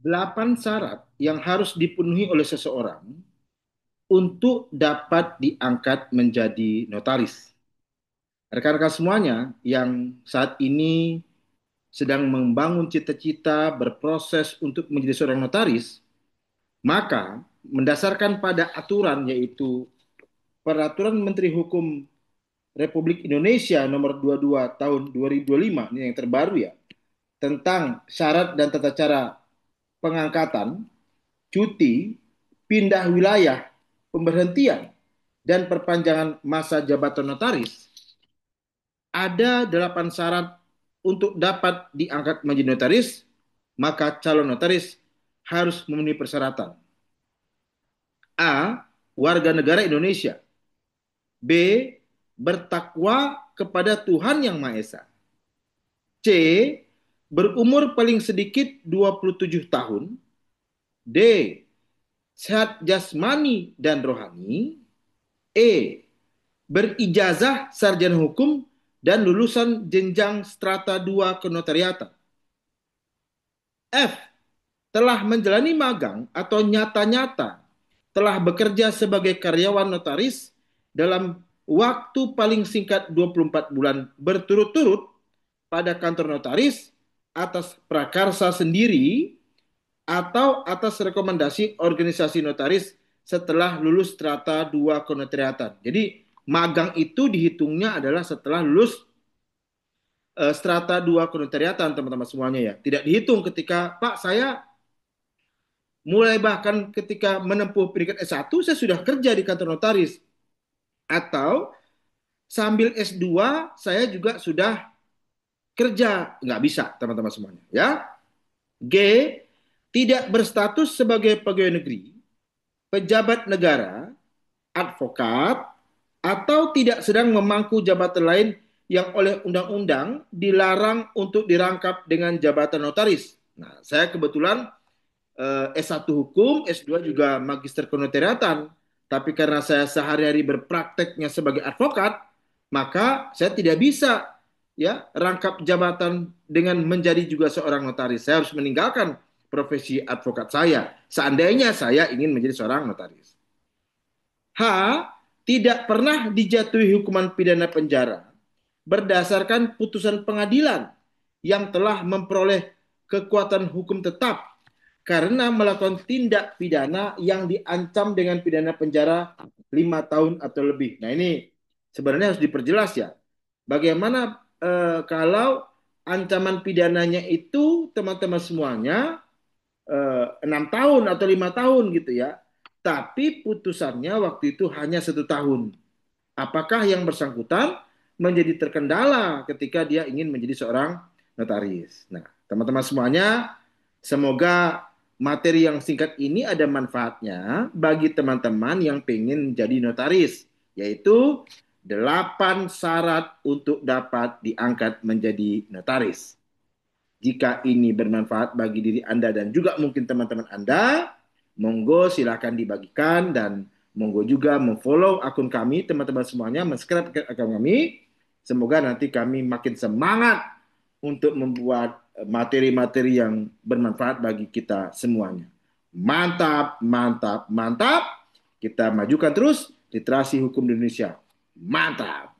8 syarat yang harus dipenuhi oleh seseorang untuk dapat diangkat menjadi notaris. Rekan-rekan semuanya yang saat ini sedang membangun cita-cita berproses untuk menjadi seorang notaris, maka mendasarkan pada aturan yaitu Peraturan Menteri Hukum Republik Indonesia nomor 22 tahun 2025, ini yang terbaru ya, tentang syarat dan tata cara pengangkatan, cuti, pindah wilayah, pemberhentian, dan perpanjangan masa jabatan notaris, ada 8 syarat untuk dapat diangkat menjadi notaris, maka calon notaris harus memenuhi persyaratan. A. Warga negara Indonesia. B. Bertakwa kepada Tuhan Yang Maha Esa. C. Berumur paling sedikit 27 tahun. D. Sehat jasmani dan rohani. E. Berijazah sarjana hukum dan lulusan jenjang strata 2 kenotariatan. F. Telah menjalani magang atau nyata-nyata telah bekerja sebagai karyawan notaris dalam waktu paling singkat 24 bulan berturut-turut pada kantor notaris atas prakarsa sendiri atau atas rekomendasi organisasi notaris setelah lulus strata 2 kenotariatan. Jadi magang itu dihitungnya adalah setelah lulus strata 2 kenotariatan, teman-teman semuanya ya. Tidak dihitung ketika Pak saya mulai bahkan ketika menempuh peringkat S1 saya sudah kerja di kantor notaris, atau sambil S2 saya juga sudah kerja. Nggak bisa, teman-teman semuanya ya. G. Tidak berstatus sebagai pegawai negeri, pejabat negara, advokat, atau tidak sedang memangku jabatan lain yang oleh undang-undang dilarang untuk dirangkap dengan jabatan notaris. Nah, saya kebetulan S1 hukum, S2 juga magister kenotariatan. Tapi karena saya sehari-hari berprakteknya sebagai advokat, maka saya tidak bisa ya rangkap jabatan dengan menjadi juga seorang notaris. Saya harus meninggalkan profesi advokat saya seandainya saya ingin menjadi seorang notaris. H. Tidak pernah dijatuhi hukuman pidana penjara berdasarkan putusan pengadilan yang telah memperoleh kekuatan hukum tetap karena melakukan tindak pidana yang diancam dengan pidana penjara 5 tahun atau lebih. Nah ini sebenarnya harus diperjelas ya. Bagaimana kalau ancaman pidananya itu teman-teman semuanya 6 tahun atau 5 tahun gitu ya. Tapi putusannya waktu itu hanya 1 tahun. Apakah yang bersangkutan menjadi terkendala ketika dia ingin menjadi seorang notaris? Nah, teman-teman semuanya, semoga materi yang singkat ini ada manfaatnya bagi teman-teman yang pengen jadi notaris, yaitu 8 syarat untuk dapat diangkat menjadi notaris. Jika ini bermanfaat bagi diri Anda dan juga mungkin teman-teman Anda, monggo silakan dibagikan dan monggo juga memfollow akun kami, teman-teman semuanya, subscribe akun kami. Semoga nanti kami makin semangat untuk membuat materi-materi yang bermanfaat bagi kita semuanya. Mantap, mantap, mantap. Kita majukan terus literasi hukum di Indonesia. Mantap.